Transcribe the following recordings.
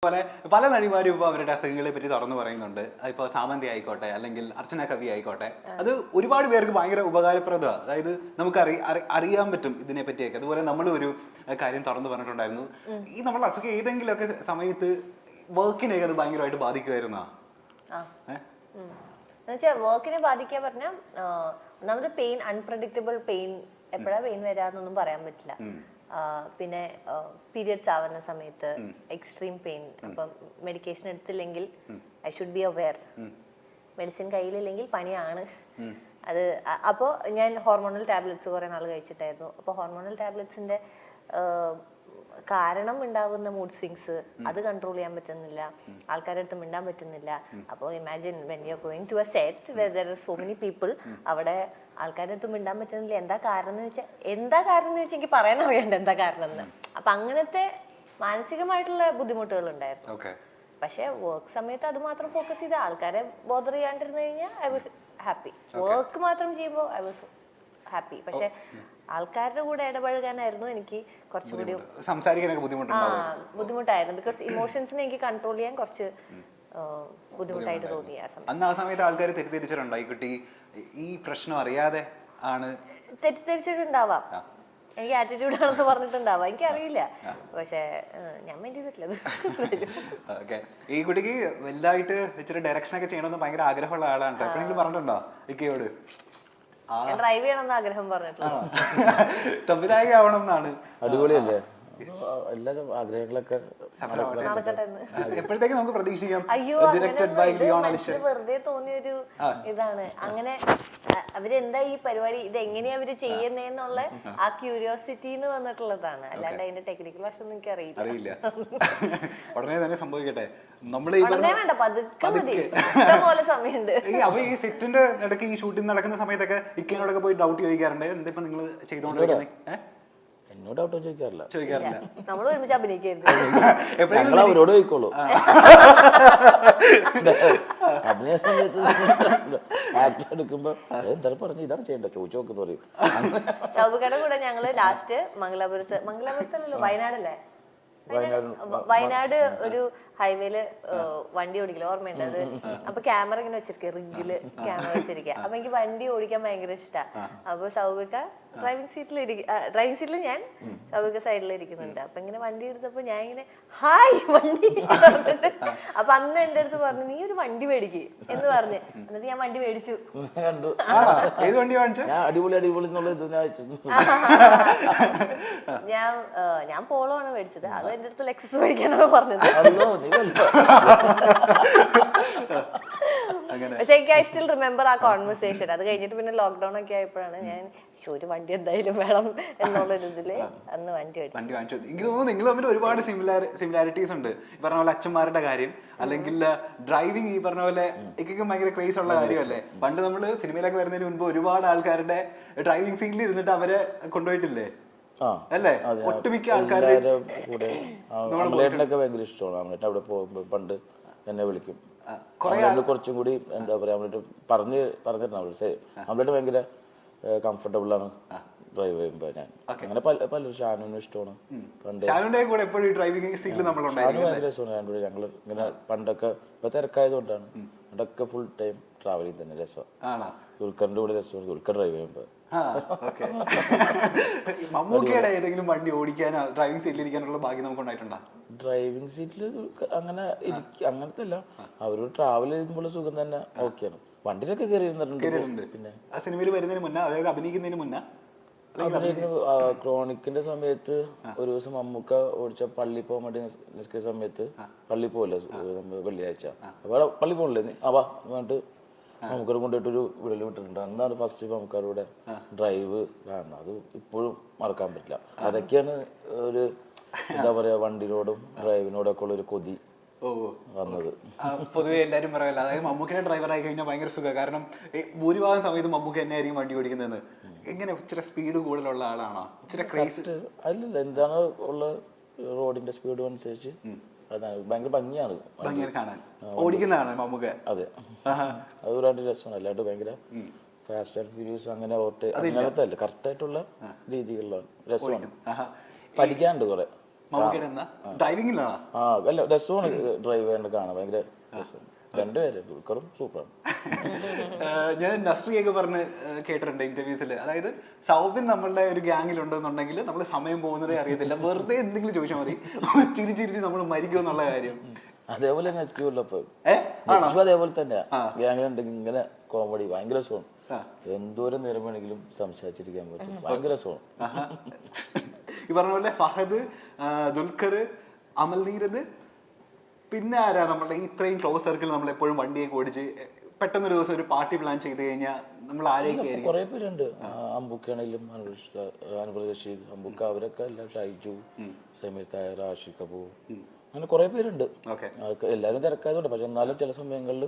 പോലെ പല നടിമാരും ഇപ്പോൾ അവരുടെ അസുഖങ്ങളെ പറ്റി തുറന്നു പറയുന്നുണ്ട്. ഇപ്പോൾ സാമന്തി ആയിക്കോട്ടെ, അല്ലെങ്കിൽ അർച്ചന കവി ആയിക്കോട്ടെ, അത് ഒരുപാട് പേർക്ക് ഭയങ്കര ഉപകാരപ്രദമാണ്. അതായത് നമുക്ക് അറിയാൻ പറ്റും ഇതിനെ പറ്റിയൊക്കെ. അതുപോലെ നമ്മൾ ഒരു കാര്യം തുറന്നു പറഞ്ഞിട്ടുണ്ടായിരുന്നു, ഈ നമ്മൾ അസുഖം ഏതെങ്കിലുമൊക്കെ സമയത്ത് വർക്കിനെയൊക്കെ അത് ഭയങ്കരമായിട്ട് ബാധിക്കുമായിരുന്നോ? വർക്കിനെ ബാധിക്കാൻ പറഞ്ഞാൽ ഒന്നാമത് പെയിൻ, അൺപ്രഡിക്റ്റബിൾ പെയിൻ, എപ്പോഴാ പെയിൻ വരാന്നൊന്നും പറയാൻ പറ്റില്ല. പിന്നെ പീരിയഡ്സ് ആവുന്ന സമയത്ത് എക്സ്ട്രീം പെയിൻ, അപ്പം മെഡിക്കേഷൻ എടുത്തില്ലെങ്കിൽ I should be aware. Medicine കയ്യിലില്ലെങ്കിൽ പണിയാണ് അത്. അപ്പോൾ ഞാൻ ഹോർമോണൽ ടാബ്ലറ്റ്സ് കുറേ നാൾ കഴിച്ചിട്ടായിരുന്നു. അപ്പോൾ ഹോർമോണൽ ടാബ്ലറ്റ്സിന്റെ കാരണം ഉണ്ടാകുന്ന മൂഡ് സ്വിങ്സ് അത് കൺട്രോൾ ചെയ്യാൻ പറ്റുന്നില്ല, ആൾക്കാരുടെ അടുത്ത് മിണ്ടാൻ പറ്റുന്നില്ല. അപ്പോൾ imagine when you are going to a set where there are so many people, അവിടെ ആൾക്കാരുടെ അടുത്ത് മിണ്ടാൻ പറ്റുന്നില്ല. എന്താ കാരണം എന്ന് വെച്ചാൽ എനിക്ക് പറയാൻ അറിയണ്ട എന്താ കാരണം എന്ന്. അപ്പൊ അങ്ങനത്തെ മാനസികമായിട്ടുള്ള ബുദ്ധിമുട്ടുകൾ ഉണ്ടായിരുന്നു. പക്ഷെ വർക്ക് സമയത്ത് അത് മാത്രം ഫോക്കസ് ചെയ്ത് ആൾക്കാരെ ബോധർ ചെയ്യാണ്ടിരുന്നു കഴിഞ്ഞാൽ ഐ വാസ് ഹാപ്പി. വർക്ക് മാത്രം ചെയ്യുമ്പോൾ ഐ വാസ് ഹാപ്പി. പക്ഷെ ആൾക്കാരുടെ കൂടെ ഇടപഴകാനായിരുന്നു എനിക്ക് കുറച്ചുകൂടി സംസാരിക്കാനൊക്കെ ബുദ്ധിമുട്ടായിരുന്നു. ബിക്കോസ് ഇമോഷൻസിനെ എനിക്ക് കൺട്രോൾ ചെയ്യാൻ കുറച്ച് ബുദ്ധിമുട്ടായിട്ട് തോന്നി. അന്ന് ആ സമയത്ത് ആൾക്കാർ തെറ്റിദ്ധരിച്ചിട്ടുണ്ടായി, കുട്ടി ഈ പ്രശ്നം അറിയാതെ ആണ്. തെറ്റിദ്ധരിച്ചിട്ടുണ്ടാവാം, എനിക്ക് ആറ്റിറ്റ്യൂഡ് ആണെന്ന് പറഞ്ഞിട്ടുണ്ടാവാം, എനിക്കറിയില്ല. പക്ഷെ ഞാൻ മൈൻഡ് ചെയ്തിട്ടില്ല. ഈ കുട്ടിക്ക് വലുതായിട്ട് ഇച്ചിരി ഡയറക്ഷൻ ഒക്കെ ചെയ്യണമെന്ന് ഭയങ്കര ആഗ്രഹമുള്ള ആളാണ്. എപ്പോഴെങ്കിലും പറഞ്ഞിട്ടുണ്ടോ ഇക്കയോട് ഡ്രൈവ് ചെയ്യണമെന്ന് ആഗ്രഹം പറഞ്ഞിട്ടുള്ള സംവിധായക ആവണം എന്നാണ്? അടിപൊളിയല്ലേ എല്ലാരും ആഗ്രഹങ്ങളൊക്കെ എപ്പോഴത്തേക്ക് നമുക്ക് പ്രതീക്ഷിക്കാം? അയ്യോ, വെറുതെ തോന്നിയൊരു ഇതാണ്. അങ്ങനെ അവരെന്താ ഈ പരിപാടി, ഇതെങ്ങനെയാ അവര് ചെയ്യുന്നേന്നുള്ള ആ ക്യൂരിയോസിറ്റിന്ന് വന്നിട്ടുള്ളതാണ്. അല്ലാണ്ട് അതിന്റെ ടെക്നിക്കൽ വശം എനിക്ക് അറിയില്ല. ഉടനെ തന്നെ സംഭവിക്കട്ടെ. ഉടനെ വേണ്ട, പതുക്കെ മതി, ഇഷ്ടംപോലെ സമയമുണ്ട്. അപ്പൊ ഈ സെറ്റിന്റെ ഇടയ്ക്ക് ഈ ഷൂട്ടിംഗ് നടക്കുന്ന സമയത്തൊക്കെ ഇക്കനോടൊക്കെ പോയി ഡൗട്ട് ചോദിക്കാറുണ്ട്, എന്താ ഇപ്പൊ നിങ്ങൾ ചെയ്തോണ്ടിരിക്കുന്നത്? എന്നോട് ഔട്ടോ ചോദിക്കാറില്ല. നമ്മൾ ഒരുമിച്ച് അഭിനയിക്കരുത്, അവരോട് ചോദിക്കോളൂ. അഭിനയ സമയത്ത് ആക്ടർ എടുക്കുമ്പോ എന്തായാലും പറഞ്ഞു ഇതാണ് ചെയ്യണ്ട, ചോദിച്ചു നോക്കുന്നു പറയും. സൗബിക്കയുടെ കൂടെ ഞങ്ങള് ലാസ്റ്റ് മംഗലാപുരത്തല്ലല്ലോ, വയനാടല്ലേ, വയനാട് ഒരു ഹൈവേയില് വണ്ടി ഓടിക്കില്ല, ഓർമ്മയുണ്ട് അത്. അപ്പൊ ക്യാമറ ഇങ്ങനെ വെച്ചിരിക്കുക, റിഗില് ക്യാമറ വെച്ചിരിക്കുക. അപ്പൊ എനിക്ക് വണ്ടി ഓടിക്കാൻ ഭയങ്കര ഇഷ്ടമാണ്. അപ്പൊ സൗബിക്ക ഡ്രൈവിംഗ് സീറ്റിൽ ഞാൻ സൗബിക്ക സൈഡിൽ ഇരിക്കുന്നുണ്ട്. അപ്പൊ ഇങ്ങനെ വണ്ടി എടുത്തപ്പോ ഞാൻ ഇങ്ങനെ ഹായ് വണ്ടി. അപ്പൊ അന്ന് എന്റെ അടുത്ത് പറഞ്ഞു നീ ഒരു വണ്ടി മേടിക്ക് എന്ന് പറഞ്ഞു. എന്നിട്ട് ഞാൻ വണ്ടി മേടിച്ചു. കണ്ടു അടിപൊളി ഞാൻ പോളോ ആണ് മേടിച്ചത്. അത് എന്റെ അടുത്ത് ലെക്സസ് മേടിക്കാനാണ് പറഞ്ഞത്. പക്ഷെ എനിക്ക് ഐ സ്റ്റിൽ റിമെമ്പർ ആ കോൺവെർസേഷൻ. അത് കഴിഞ്ഞിട്ട് പിന്നെ ലോക്ക്ഡൌൺ ഒക്കെ ആയപ്പോഴാണ് ഞാൻ ഒരു വണ്ടി എന്തായാലും വേണം എന്നുള്ളൊരിതില് അന്ന് വണ്ടി വാങ്ങിച്ചു. എനിക്ക് തോന്നുന്നു നിങ്ങൾ തമ്മിൽ ഒരുപാട് സിമിലാരിറ്റീസ് ഉണ്ട്. ഈ പറഞ്ഞ പോലെ അച്ഛന്മാരുടെ കാര്യം, അല്ലെങ്കിൽ ഡ്രൈവിംഗ് ഈ പറഞ്ഞ പോലെ എനിക്ക് ഭയങ്കര ക്രേസ് ഉള്ള കാര്യമല്ലേ. പണ്ട് നമ്മള് സിനിമയിലൊക്കെ വരുന്നതിന് മുൻപ് ഒരുപാട് ആൾക്കാരുടെ ഡ്രൈവിംഗ് സീറ്റിൽ ഇരുന്നിട്ട് അവരെ കൊണ്ടുപോയിട്ടില്ലേ അല്ലേ? ഒട്ടുമിക്ക ആൾക്കാരുടെ കൂടെ ഭയങ്കര ഇഷ്ടമാണ്. അവിടെ പോകുമ്പോ പണ്ട് എന്നെ വിളിക്കും. കുറച്ചും കൂടി എന്താ പറയാ പറഞ്ഞിട്ടുണ്ട്. നമ്മളായിട്ട് ഭയങ്കര കംഫർട്ടബിൾ ആണ് ഡ്രൈവ് ചെയ്യുമ്പോ. ഞാൻ അങ്ങനെ പലരും ഷാനുവിനും ഇഷ്ടമാണ്. ഞങ്ങള് ഇങ്ങനെ പണ്ടൊക്കെ ഇപ്പൊ തിരക്കായതുകൊണ്ടാണ് പണ്ടൊക്കെ ഫുൾ ടൈം ട്രാവലിംഗ് തന്നെ രസമാണ്. ദുൽഖറിന്റെ കൂടെ രസമാണ് ദുൽഖർ ഡ്രൈവ് ചെയ്യുമ്പോ. മമ്മൂക്കയുടെ ഏതെങ്കിലും വണ്ടി ഓടിക്കാനോ ഡ്രൈവിംഗ് സീറ്റിൽ ഇരിക്കാനുള്ള ഭാഗ്യം നമുക്ക് ഉണ്ടായിട്ടുണ്ടോ? ഡ്രൈവിംഗ് സീറ്റിൽ അങ്ങനെ അങ്ങനത്തെ അല്ല, അവരോട് ട്രാവൽ ചെയ്യുമ്പോൾ സുഖം തന്നെ ഓക്കെയാണ്. വണ്ടിയിലൊക്കെ കയറി ഇരുന്നിട്ടുണ്ട്. പിന്നെ സിനിമയിൽ വരുന്നതിന് മുന്നേ, അതായത് അഭിനയിക്കുന്നതിന് മുന്നേ, ക്രോണിക്കിന്റെ സമയത്ത് ഒരു ദിവസം മമ്മൂക്ക ഓടിച്ച പള്ളി പോകാൻ വേണ്ടി നിൽക്കുന്ന സമയത്ത്, പള്ളി പോകല്ലേ വെള്ളിയാഴ്ച, അപ്പൊ പള്ളി പോകണില്ലേ അവ എന്നിട്ട് നമുക്കൊരു കൊണ്ടിട്ടൊരു വിടൽ വിട്ടിട്ടുണ്ട്. അന്നാണ് ഫസ്റ്റ് നമുക്കവിടെ ഡ്രൈവ് കാണുന്നത്. അത് ഇപ്പോഴും മറക്കാൻ പറ്റില്ല. അതൊക്കെയാണ് ഒരു എന്താ പറയാ വണ്ടിനോടും ഡ്രൈവിനോടും ഒക്കെ ഉള്ള ഒരു കൊതി വന്നത്. പൊതുവെ എല്ലാരും പറയല്ല, അതായത് മമ്മൂക്കിന്റെ ഡ്രൈവർ ആയി കഴിഞ്ഞാൽ ഭയങ്കര സുഖം. കാരണം ഭൂരിഭാഗം സമയത്ത് മമ്മൂക്ക തന്നെ ആയിരിക്കും വണ്ടി ഓടിക്കുന്നത്. എങ്ങനെ ഇച്ചിരി സ്പീഡ് കൂടുതലുള്ള ആളാണോ? ഇച്ചിരി ക്രേസ് അല്ലല്ല, എന്താണ് ഉള്ള റോഡിന്റെ സ്പീഡ് അനുസരിച്ച് ഭയങ്കര ഭംഗിയാണ് കാണാൻ ഓടിക്കുന്നതാണ് മമ്മൂക്ക. അതെ, അത് ഒരു രസമാണ്. അല്ലാണ്ട് ഭയങ്കര ഫാസ്റ്റ് ആൻഡ് ഫ്യൂരിയസ് അങ്ങനെ ഓട്ട് അങ്ങനത്തെ അല്ല, കറക്റ്റ് ആയിട്ടുള്ള രീതികളിലാണ്. രസമാണ്, പഠിക്കാനുണ്ട് കുറെ. മമ്മൂക്കയുടെ എന്താ ഡ്രൈവിംഗിലാണോ? അല്ല രസമാണ് ഡ്രൈവ് ചെയ്യാണ്ട് കാണാൻ ഭയങ്കര രസമാണ്. രണ്ടുപേരും ദുൽഖറും സൂപ്പറാണ്. ഞാൻ നസ്രിയൊക്കെ പറഞ്ഞ് കേട്ടിട്ടുണ്ട് ഇന്റർവ്യൂസിൽ, അതായത് സൗബിൻ നമ്മളുടെ ഒരു ഗ്യാങ്ങിലുണ്ടെന്നുണ്ടെങ്കിൽ നമ്മൾ സമയം പോകുന്നതേ അറിയത്തില്ല, വെറുതെ എന്തെങ്കിലും ചോദിച്ചാൽ മതി ചിരിച്ചിരിച്ച് നമ്മൾ മരിക്കും എന്നുള്ള കാര്യം. അതേപോലെ തന്നെ അതേപോലെ തന്നെയാ. ഗ്യാങ്ങിലുണ്ടെങ്കിൽ ഇങ്ങനെ കോമഡി ഭയങ്കര രസമാണ്. എന്തോരം നേരം വേണമെങ്കിലും സംസാരിച്ചിരിക്കാൻ പറ്റും, ഭയങ്കര രസമാണ്. ഈ പറഞ്ഞ പോലെ ഫഹദ്, ദുൽഖർ, അമൽ നീരദ്, പിന്നെ ആരാ നമ്മളുടെ ഇത്രയും ക്ലോസ് സർക്കിൾ നമ്മൾ എപ്പോഴും വണ്ടിയൊക്കെ ഓടിച്ച് പെട്ടെന്നൊരു ദിവസം ഒരു പാർട്ടി പ്ലാൻ ചെയ്ത് കഴിഞ്ഞാൽ നമ്മൾ ആരെയൊക്കെ ആയിരിക്കും? കുറെ പേരുണ്ട്. അമ്പുക്കാണെങ്കിലും അൻവർ റഷീദ്, അമ്പുക്ക, അവരൊക്കെ എല്ലാം, ഷൈജു, സമീർ തായർ, ആഷിഖ് കപൂർ, അങ്ങനെ കുറെ പേരുണ്ട്. എല്ലാവരും തിരക്കായതുകൊണ്ട്, പക്ഷെ എന്നാലും ചില സമയങ്ങളിൽ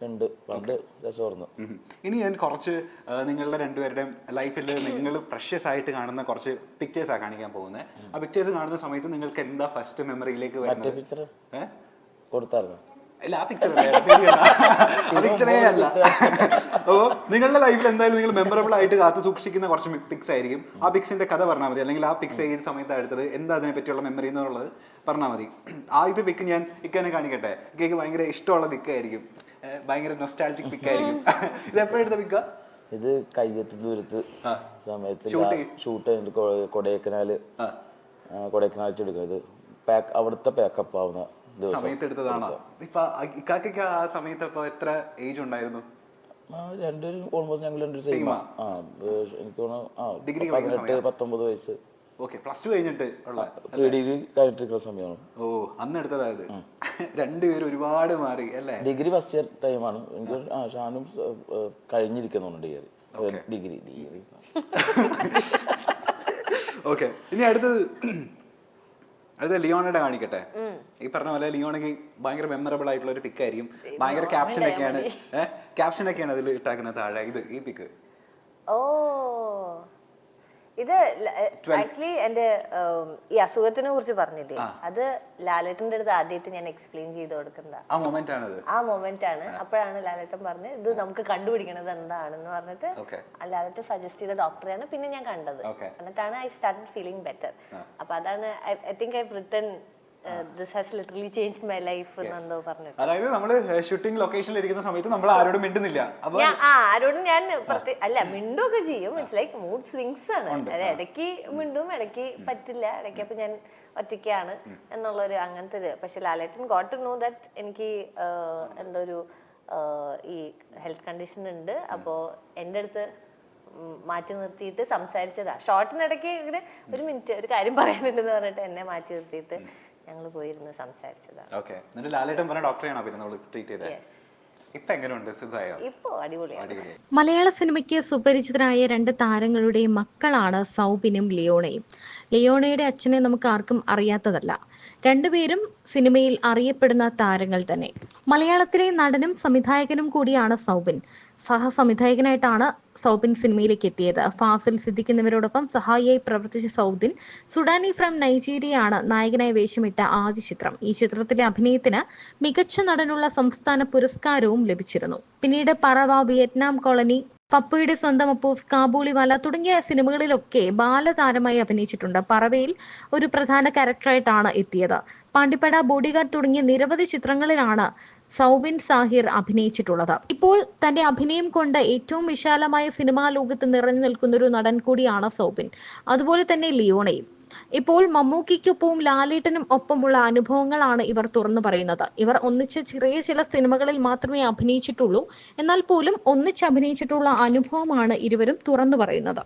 ഉണ്ട്. പണ്ട് രസമായിരുന്നു. ഇനി ഞാൻ കുറച്ച് നിങ്ങളുടെ രണ്ടുപേരുടെയും ലൈഫിൽ നിങ്ങൾ പ്രഷ്യസ് ആയിട്ട് കാണുന്ന കുറച്ച് പിക്ചേഴ്സാണ് കാണിക്കാൻ പോകുന്നത്. ആ പിക്ചേഴ്സ് കാണുന്ന സമയത്ത് നിങ്ങൾക്ക് എന്താ ഫസ്റ്റ് മെമ്മറിയിലേക്ക് വരുന്നത്? പിക്ചർ കൊടുത്തായിരുന്നു. അല്ല, ആ പിക്ചറേ അല്ല. അപ്പോ നിങ്ങളുടെ ലൈഫിൽ എന്തായാലും നിങ്ങൾ മെമ്മറബിൾ ആയിട്ട് കാത്തു സൂക്ഷിക്കുന്ന കുറച്ച് പിക്സ് ആയിരിക്കും. ആ പിക്സിന്റെ കഥ പറഞ്ഞാൽ മതി, അല്ലെങ്കിൽ ആ പിക്സ് ഏത് സമയത്താണ് എടുത്തത്, എന്താ അതിനെ പറ്റിയുള്ള മെമ്മറി എന്നുള്ളത് പറഞ്ഞാൽ മതി. ആദ്യത്തെ പിക്ക് ഞാൻ ഇക്കാനെ കാണിക്കട്ടെ. ഇക്കയ്ക്ക് ഭയങ്കര ഇഷ്ടമുള്ള പിക്കായിരിക്കും, ഭയങ്കര നൊസ്റ്റാൾജിക് പിക്കായിരിക്കും. ഇത് എപ്പോഴെടുത്ത പിക്കാ? ഇത് കയ്യെത്തി ദൂരത്ത് സമയത്ത് ഷൂട്ട് ചെയ്തിട്ട് കൊടൈക്കനാല് വെച്ചെടുക്കുന്നത്. അവിടുത്തെ പാക്കപ്പ് ആവുന്ന സമയത്ത് എടുത്തതാണോ? ഇപ്പൊ ഇക്കാക്ക് ആ സമയത്ത് ഇപ്പൊ എത്ര ഏജ് ഉണ്ടായിരുന്നു? രണ്ടുപേരും ഓൾമോസ്റ്റ് ഞങ്ങൾ രണ്ടുപേരും സെയിം. എനിക്ക് തോന്നുന്നു 18-19 വയസ്സ്. പ്ലസ് ടു കഴിഞ്ഞിട്ട് ഡിഗ്രി കഴിഞ്ഞിട്ടിരിക്കുന്ന സമയമാണ്. ഓ, അന്ന് എടുത്തതായത്. രണ്ടുപേരും ഒരുപാട് മാറി അല്ലേ? ഡിഗ്രി ഫസ്റ്റ് ഇയർ ടൈമാണ് എനിക്ക്. ഷാനും കഴിഞ്ഞിരിക്കുന്നുണ്ട് ഡിഗ്രി. ഓക്കെ, ഇനി അടുത്തത് ലിയോണയുടെ കാണിക്കട്ടെ. ഈ പറഞ്ഞ പോലെ ലിയോണയ്ക്ക് ഭയങ്കര മെമ്മറബിൾ ആയിട്ടുള്ള ഒരു പിക്കായിരിക്കും. ഭയങ്കര ക്യാപ്ഷനൊക്കെയാണ് അതിൽ ഇട്ടാക്കുന്ന താഴെ. ഈ പിക്ക് ഇത് ആക്ച്വലി എന്റെ ഈ അസുഖത്തിനെ കുറിച്ച് പറഞ്ഞില്ലേ, അത് ലാലേട്ടന്റെ അടുത്ത് ആദ്യമായിട്ട് ഞാൻ എക്സ്പ്ലെയിൻ ചെയ്ത് കൊടുക്കുന്ന ആ മൊമെന്റ് ആണ്. അപ്പോഴാണ് ലാലേട്ടൻ പറഞ്ഞത് ഇത് നമുക്ക് കണ്ടുപിടിക്കണത് എന്താണെന്ന് പറഞ്ഞിട്ട് ലാലേട്ടൻ സജസ്റ്റ് ചെയ്ത ഡോക്ടറെയാണ് പിന്നെ ഞാൻ കണ്ടത്. എന്നിട്ടാണ് ഐ സ്റ്റാർട്ടഡ് ഫീലിംഗ് ബെറ്റർ. അപ്പൊ അതാണ് I think I written this has literally changed my life എന്നോ പറഞ്ഞു. അതായത് നമ്മള് ഷൂട്ടിംഗ് ലൊക്കേഷനിൽ ഇരിക്കുന്ന സമയത്ത് നമ്മൾ ആരോടും മിണ്ടുന്നില്ല. ആരോടും ഞാൻ അല്ല മിണ്ടുമൊക്കെ ചെയ്യും. ഇറ്റ്സ് ലൈക്ക് മൂഡ് സ്വിങ്സ് ആണ്. ഇടയ്ക്ക് മിണ്ടും, ഇടയ്ക്ക് പറ്റില്ല, ഇടയ്ക്ക് അപ്പൊ ഞാൻ ഒറ്റയ്ക്കാണ് എന്നുള്ളൊരു അങ്ങനത്തെ ഒരു. പക്ഷെ ലാലേട്ടൻ ഗോട്ട് ടു നോ ദാറ്റ് എനിക്ക് എന്തോ ഒരു ഈ ഹെൽത്ത് കണ്ടീഷൻ ഉണ്ട്. അപ്പോ എൻ്റെ അടുത്ത് മാറ്റി നിർത്തിയിട്ട് സംസാരിച്ചതാ. ഷോർട്ടിനിടയ്ക്ക് ഇങ്ങനെ ഒരു മിനിറ്റ് ഒരു കാര്യം പറയാനുണ്ടെന്ന് പറഞ്ഞിട്ട് എന്നെ മാറ്റി നിർത്തിയിട്ട് ഞങ്ങൾ പോയിരുന്ന് സംസാരിച്ചതാണ്. ഇപ്പോ അടിപൊളിയാണ്. മലയാള സിനിമയ്ക്ക് സുപരിചിതരായ 2 താരങ്ങളുടെ മക്കളാണ് സൗബിനും ലിയോണയും. ലിയോണയുടെ അച്ഛനെ നമുക്ക് ആർക്കും അറിയാത്തതല്ല. രണ്ടുപേരും സിനിമയിൽ അറിയപ്പെടുന്ന താരങ്ങൾ തന്നെ. മലയാളത്തിലെ നടനും സംവിധായകനും കൂടിയാണ് സൗബിൻ. സഹസംവിധായകനായിട്ടാണ് സൗബിൻ സിനിമയിലേക്ക് എത്തിയത്. ഫാസിൽ സിദ്ദിഖ് എന്നിവരോടൊപ്പം സഹായിയായി പ്രവർത്തിച്ച സൗബിൻ സുഡാനി ഫ്രം നൈജീരിയയാണ് നായകനായി വേഷമിട്ട ആദ്യ ചിത്രം. ഈ ചിത്രത്തിലെ അഭിനയത്തിന് മികച്ച നടനുള്ള സംസ്ഥാന പുരസ്കാരവും ലഭിച്ചിരുന്നു. പിന്നീട് പറവ, വിയറ്റ്നാം കോളനി, പപ്പയുടെ സ്വന്തം അപ്പൂസ്, കാബൂളിവാല തുടങ്ങിയ സിനിമകളിലൊക്കെ ബാലതാരമായി അഭിനയിച്ചിട്ടുണ്ട്. പറവയിൽ ഒരു പ്രധാന ക്യാരക്ടറായിട്ടാണ് എത്തിയത്. പാണ്ടിപ്പട, ബോഡിഗാർഡ് തുടങ്ങിയ നിരവധി ചിത്രങ്ങളിലാണ് സൗബിൻ സാഹിർ അഭിനയിച്ചിട്ടുള്ളത്. ഇപ്പോൾ തന്റെ അഭിനയം കൊണ്ട് ഏറ്റവും വിശാലമായ സിനിമാ ലോകത്ത് നിറഞ്ഞു നിൽക്കുന്ന ഒരു നടൻ കൂടിയാണ് സൗബിൻ. അതുപോലെ തന്നെ ലിയോണയും. ഇപ്പോൾ മമ്മൂക്കിക്കൊപ്പവും ലാലേട്ടനും ഒപ്പമുള്ള അനുഭവങ്ങളാണ് ഇവർ തുറന്നു പറയുന്നത്. ഇവർ ഒന്നിച്ച് ചെറിയ ചില സിനിമകളിൽ മാത്രമേ അഭിനയിച്ചിട്ടുള്ളൂ. എന്നാൽ പോലും ഒന്നിച്ച് അഭിനയിച്ചിട്ടുള്ള അനുഭവമാണ് ഇരുവരും തുറന്നു പറയുന്നത്.